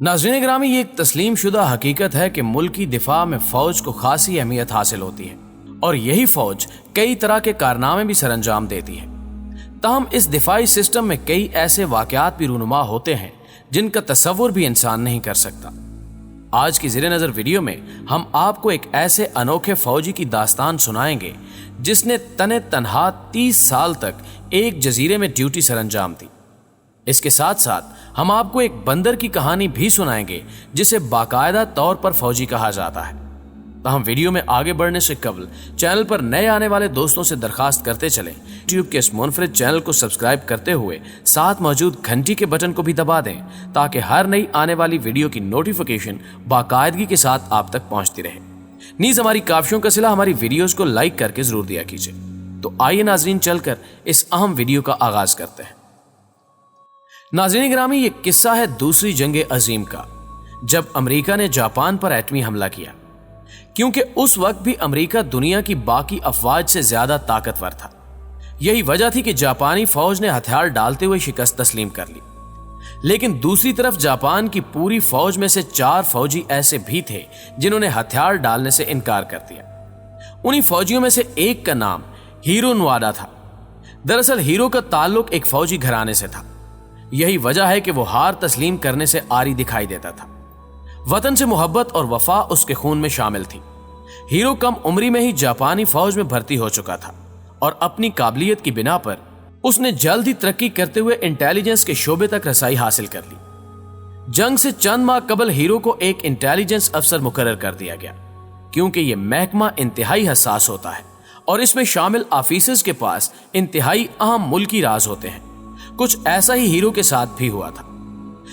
नाज़रीन ग्रामी, ये एक तस्लीम शुदा हकीकत है कि मुल्की दिफा में फौज को खासी अहमियत हासिल होती है और यही फौज कई तरह के कारनामे भी सरअंजाम देती है। ताहम इस दिफाई सिस्टम में कई ऐसे वाक़यात भी रूनुमा होते हैं जिनका तसव्वुर भी इंसान नहीं कर सकता। आज की ज़ेरे नज़र वीडियो में हम आपको एक ऐसे अनोखे फौजी की दास्तान सुनाएंगे जिसने तने तनहा 30 साल तक एक जजीरे में ड्यूटी सरअंजाम दी। इसके साथ साथ हम आपको एक बंदर की कहानी भी सुनाएंगे जिसे बाकायदा तौर पर फौजी कहा जाता है। तो हम वीडियो में आगे बढ़ने से कबल चैनल पर नए आने वाले दोस्तों से दरखास्त करते चलें, यूट्यूब के इस मुनफरिद चैनल को सब्सक्राइब करते हुए साथ मौजूद घंटी के बटन को भी दबा दें ताकि हर नई आने वाली वीडियो की नोटिफिकेशन बाकायदगी के साथ आप तक पहुंचती रहे। नीज हमारी काफियों का सिला हमारी वीडियोस को लाइक करके जरूर दिया कीजिए। तो आइए नाजरीन, चलकर इस अहम वीडियो का आगाज करते हैं। नाज़रीन ग्रामी, ये किस्सा है दूसरी जंगे अजीम का, जब अमेरिका ने जापान पर एटमी हमला किया। क्योंकि उस वक्त भी अमेरिका दुनिया की बाकी अफवाज से ज्यादा ताकतवर था। यही वजह थी कि जापानी फौज ने हथियार डालते हुए शिकस्त तस्लीम कर ली। लेकिन दूसरी तरफ जापान की पूरी फौज में से 4 फौजी ऐसे भी थे जिन्होंने हथियार डालने से इनकार कर दिया। उन्हीं फौजियों में से एक का नाम हीरो नोवाडा था। दरअसल हीरो का ताल्लुक एक फौजी घराने से था। यही वजह है कि वो हार तस्लीम करने से आरी दिखाई देता था। वतन से मोहब्बत और वफा उसके खून में शामिल थी। हीरो कम उम्री में ही जापानी फौज में भर्ती हो चुका था और अपनी काबिलियत की बिना पर उसने जल्द ही तरक्की करते हुए इंटेलिजेंस के शोबे तक रसाई हासिल कर ली। जंग से चंद माह कबल हीरो को एक इंटेलिजेंस अफसर मुकर्रर कर दिया गया, क्योंकि यह महकमा इंतहाई हसास होता है और इसमें शामिल ऑफिसर्स के पास इंतहाई अहम मुल्की राज होते हैं। कुछ ऐसा ही हीरो के साथ भी हुआ था।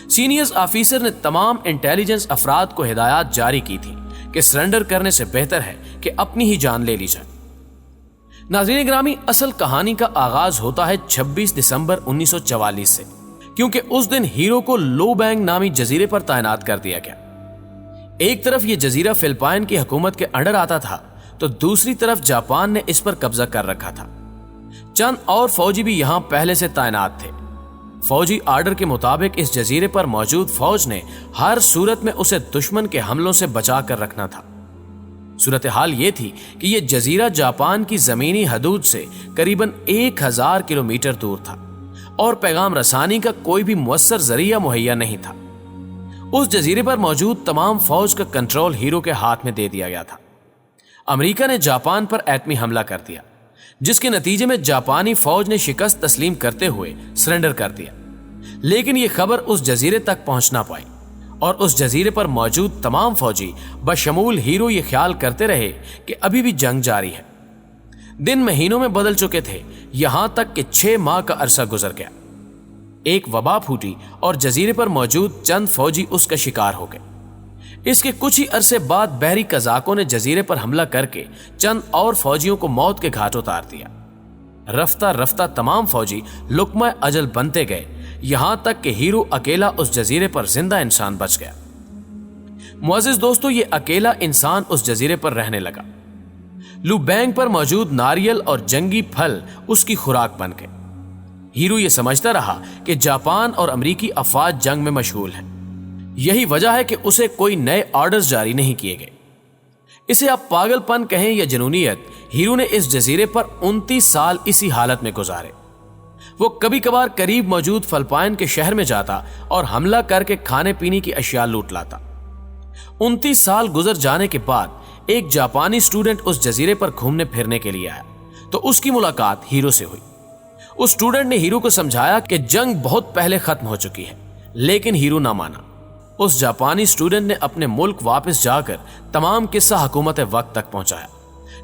सीनियर ऑफिसर ने तमाम इंटेलिजेंस अफराद को हिदायत जारी की थी कि सरेंडर करने से बेहतर है कि अपनी ही जान ले ली जाए। नाज़रीन ग्रामी, असल कहानी का आगाज होता है 26 दिसंबर 1944 से, क्योंकि उस दिन हीरो को लो बैंग नामी जजीरे पर तैनात कर दिया गया। एक तरफ यह जजीरा फिलिपाइन की हुकूमत के अंडर आता था तो दूसरी तरफ जापान ने इस पर कब्जा कर रखा था। चंद और फौजी भी यहां पहले से तैनात थे। फौजी आर्डर के मुताबिक इस जजीरे पर मौजूद फौज ने हर सूरत में उसे दुश्मन के हमलों से बचा कर रखना था। सूरत हाल यह थी कि यह जजीरा जापान की जमीनी हदूद से करीबन 1000 किलोमीटर दूर था और पैगाम रसानी का कोई भी मुअस्सर जरिया मुहैया नहीं था। उस जजीरे पर मौजूद तमाम फौज का कंट्रोल हीरो के हाथ में दे दिया गया था। अमेरिका ने जापान पर एटमी हमला कर दिया, जिसके नतीजे में जापानी फौज ने शिकस्त तस्लीम करते हुए सरेंडर कर दिया। लेकिन यह खबर उस जजीरे तक पहुंच ना पाई और उस जजीरे पर मौजूद तमाम फौजी बशमूल हीरो ये ख्याल करते रहे कि अभी भी जंग जारी है। दिन महीनों में बदल चुके थे, यहां तक कि 6 माह का अरसा गुजर गया। एक वबा फूटी और जजीरे पर मौजूद चंद फौजी उसका शिकार हो गए। इसके कुछ ही अरसे बाद बहरी कजाकों ने जजीरे पर हमला करके चंद और फौजियों को मौत के घाट उतार दिया। रफ्ता रफ्ता तमाम फौजी लुकमा अजल बनते गए, यहां तक कि हीरो अकेला उस जजीरे पर जिंदा इंसान बच गया। मुअज़्ज़िज़ दोस्तों, ये अकेला इंसान उस जजीरे पर रहने लगा। लू बैंग पर मौजूद नारियल और जंगी फल उसकी खुराक बन गए। हीरो ये समझता रहा कि जापान और अमेरिकी अफवाज जंग में मशगूल है। यही वजह है कि उसे कोई नए ऑर्डर्स जारी नहीं किए गए। इसे आप पागलपन कहें या जुनूनियत, हीरो ने इस जजीरे पर 29 साल इसी हालत में गुजारे। वो कभी कभार करीब मौजूद फिलिपाइन के शहर में जाता और हमला करके खाने पीने की अशिया लूट लाता। 29 साल गुजर जाने के बाद एक जापानी स्टूडेंट उस जजीरे पर घूमने फिरने के लिए आया तो उसकी मुलाकात हीरो से हुई। उस स्टूडेंट ने हीरो को समझाया कि जंग बहुत पहले खत्म हो चुकी है, लेकिन हीरो ना माना। उस जापानी स्टूडेंट ने अपने मुल्क वापस जाकर तमाम किस्सा हुकूमत वक्त तक पहुंचाया,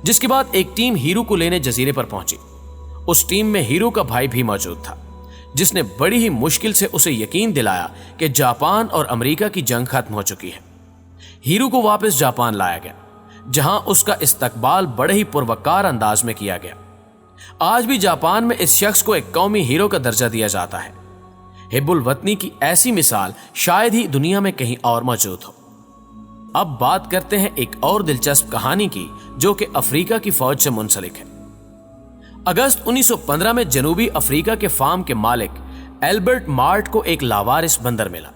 जिसके बाद एक टीम हीरो को लेने जजीरे पर पहुंची। उस टीम में हीरो का भाई भी मौजूद था, जिसने बड़ी ही मुश्किल से उसे यकीन दिलाया कि जापान और अमेरिका की जंग खत्म हो चुकी है। हीरो को वापस जापान लाया गया, जहां उसका इस्तकबाल बड़े ही पुरवकार अंदाज में किया गया। आज भी जापान में इस शख्स को एक कौमी हीरो का दर्जा दिया जाता है। हिब्बुल वतनी की ऐसी मिसाल शायद ही दुनिया में कहीं और मौजूद हो। अब बात करते हैं एक और दिलचस्प कहानी की, जो कि अफ्रीका की फौज से मुंसलिक है। अगस्त 1915 में जनूबी अफ्रीका के फार्म के मालिक एल्बर्ट मार्ट को एक लावारिस बंदर मिला।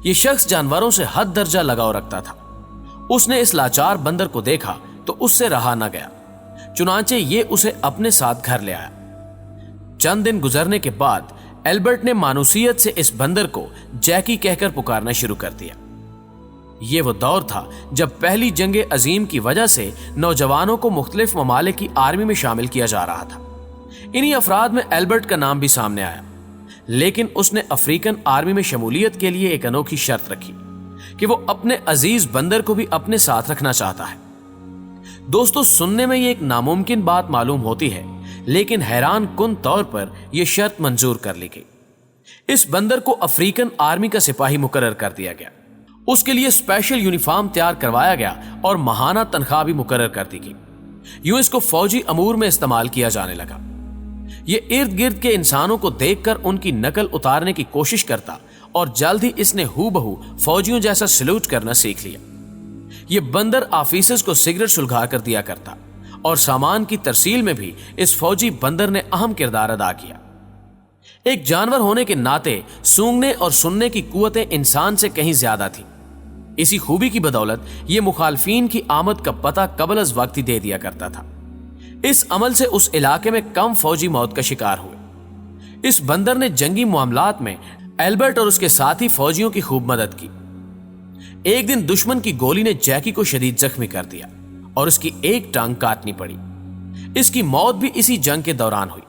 ये शख्स जानवरों से हद दर्जा लगाव रखता था। उसने इस लाचार बंदर को देखा तो उससे रहा न गया, चुनांचे ये उसे अपने साथ घर ले आया। चंद दिन गुजरने के बाद एल्बर्ट ने मानूसियत से इस बंदर को जैकी कहकर पुकारना शुरू कर दिया। ये वो दौर था जब पहली जंग अजीम की वजह से नौजवानों को मुख्तलिफ ममालिक की आर्मी में शामिल किया जा रहा था। इन्हीं अफराद में एल्बर्ट का नाम भी सामने आया, लेकिन उसने अफ्रीकन आर्मी में शमूलियत के लिए एक अनोखी शर्त रखी कि वो अपने अजीज बंदर को भी अपने साथ रखना चाहता है। दोस्तों, सुनने में ये एक नामुमकिन बात मालूम होती है, लेकिन हैरान कुन तौर पर यह शर्त मंजूर कर ली गई। इस बंदर को अफ्रीकन आर्मी का सिपाही मुकर्रर कर दिया गया। उसके लिए स्पेशल यूनिफॉर्म तैयार करवाया गया और महाना तनख्वाह भी मुकर्रर कर दी गई। यूं इसको फौजी अमूर में इस्तेमाल किया जाने लगा। ये इर्द गिर्द के इंसानों को देखकर उनकी नकल उतारने की कोशिश करता और जल्द ही इसने हूबहू फौजियों जैसा सल्यूट करना सीख लिया। ये बंदर ऑफिसर्स को सिगरेट सुलगा कर दिया करता और सामान की तरसील में भी इस फौजी बंदर ने अहम किरदार अदा किया। एक जानवर होने के नाते सूंघने और सुनने की कुव्वतें इंसान से कहीं ज्यादा थी। इसी खूबी की बदौलत ये मुखालफीन की आमद का पता कबल अज वक्त ही दे दिया करता था। इस अमल से उस इलाके में कम फौजी मौत का शिकार हुए। इस बंदर ने जंगी मामलात में एल्बर्ट और उसके साथी फौजियों की खूब मदद की। एक दिन दुश्मन की गोली ने जैकी को शदीद जख्मी कर दिया और उसकी एक टांग काटनी पड़ी। इसकी मौत भी इसी जंग के दौरान हुई।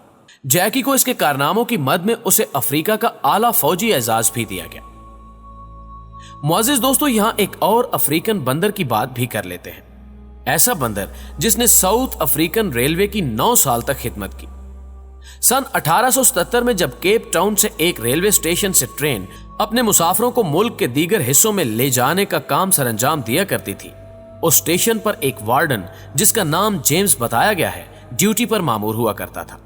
जैकी को इसके कारनामों की मद में उसे अफ्रीका का आला फौजी एजाज भी दिया गया। मुअज़्ज़िज़ दोस्तों, यहां एक और अफ्रीकन बंदर की बात भी कर लेते हैं। ऐसा बंदर जिसने साउथ अफ्रीकन रेलवे की 9 साल तक खिदमत की। सन 1877 में जब केप टाउन से एक रेलवे स्टेशन से ट्रेन अपने मुसाफिरों को मुल्क के दीगर हिस्सों में ले जाने का काम सरंजाम दिया करती थी, उस स्टेशन पर एक वार्डन जिसका नाम जेम्स बताया गया है, ड्यूटी पर मामूर हुआ करता था।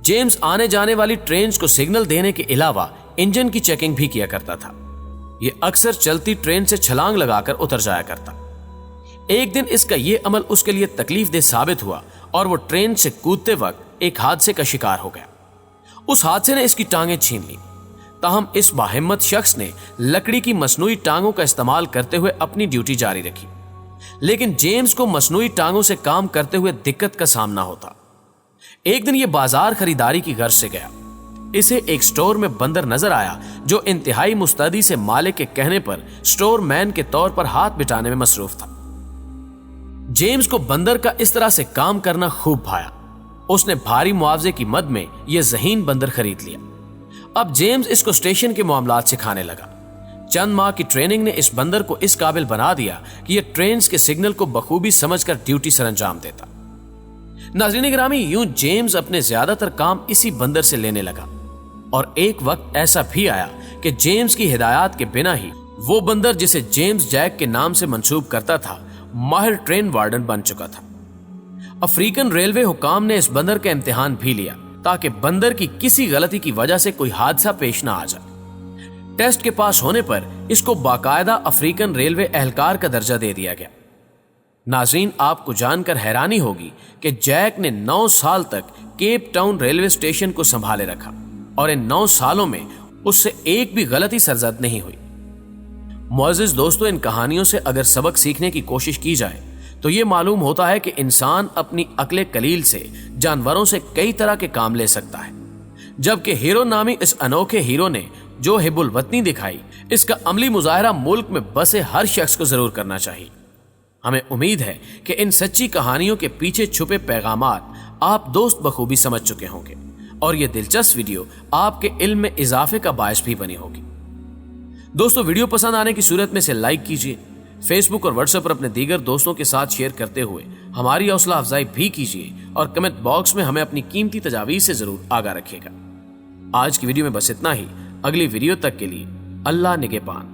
जेम्स आने जाने वाली ट्रेन को सिग्नल देने के अलावा इंजन की चेकिंग भी किया करता था। यह अक्सर चलती ट्रेन से छलांग लगाकर उतर जाया करता। एक दिन इसका यह अमल उसके लिए तकलीफ दे साबित हुआ और वो ट्रेन से कूदते वक्त एक हादसे का शिकार हो गया। उस हादसे ने इसकी टांगें छीन ली। ताहम इस बाहिम्मत शख्स ने लकड़ी की मसनूई टांगों का इस्तेमाल करते हुए अपनी ड्यूटी जारी रखी, लेकिन जेम्स को मसनूई टांगों से काम करते हुए दिक्कत का सामना होता। एक दिन यह बाजार खरीदारी की गर्ज से गया। इसे एक स्टोर में बंदर नजर आया जो इंतहाई मुस्तैदी से मालिक के कहने पर स्टोर मैन के तौर पर हाथ बिठाने में मसरूफ था। जेम्स को बंदर का इस तरह से काम करना खूब भाया। उसने भारी मुआवजे की मद में यह ज़हीन बंदर खरीद लिया। अब जेम्स इसको स्टेशन के मामलात सिखाने लगा। चंद माह की ट्रेनिंग ने इस बंदर को इस काबिल बना दिया कि यह ट्रेन के सिग्नल को बखूबी समझकर ड्यूटी सरंजाम देता। नाज़रीन गिरामी, यूं जेम्स अपने ज्यादातर काम इसी बंदर से लेने लगा और एक वक्त ऐसा भी आया कि जेम्स की हिदायत के बिना ही वो बंदर जिसे जेम्स जैक के नाम से मंसूब करता था, माहिर ट्रेन वार्डन बन चुका था। अफ्रीकन रेलवे हुकाम ने इस बंदर का इम्तिहान भी लिया ताकि बंदर की किसी गलती की वजह से कोई हादसा पेश ना आ जाए। टेस्ट के पास होने पर इसको बाकायदा अफ्रीकन रेलवे एहलकार का दर्जा दे दिया गया। नाज़रीन, आपको जानकर हैरानी होगी कि जैक ने 9 साल तक केप टाउन रेलवे स्टेशन को संभाले रखा और इन 9 सालों में उससे एक भी गलती सरजद नहीं हुई। मुअज़्ज़िज़ दोस्तों, इन कहानियों से अगर सबक सीखने की कोशिश की जाए तो ये मालूम होता है कि इंसान अपनी अक्ले कलील से जानवरों से कई तरह के काम ले सकता है, जबकि हीरो नामी इस अनोखे हीरो ने जो हिब्बुल वतनी दिखाई, इसका अमली मुजाहरा मुल्क में बसे हर शख्स को जरूर करना चाहिए। हमें उम्मीद है कि इन सच्ची कहानियों के पीछे छुपे पैगामात आप दोस्त बखूबी समझ चुके होंगे और यह दिलचस्प वीडियो आपके इल्म में इजाफे का बायस भी बनी होगी। दोस्तों, वीडियो पसंद आने की सूरत में इसे लाइक कीजिए, फेसबुक और व्हाट्सएप पर अपने दीगर दोस्तों के साथ शेयर करते हुए हमारी हौसला अफजाई भी कीजिए और कमेंट बॉक्स में हमें अपनी कीमती तजावीज़ से जरूर आगाह रखिएगा। आज की वीडियो में बस इतना ही। अगली वीडियो तक के लिए अल्लाह निगहबान।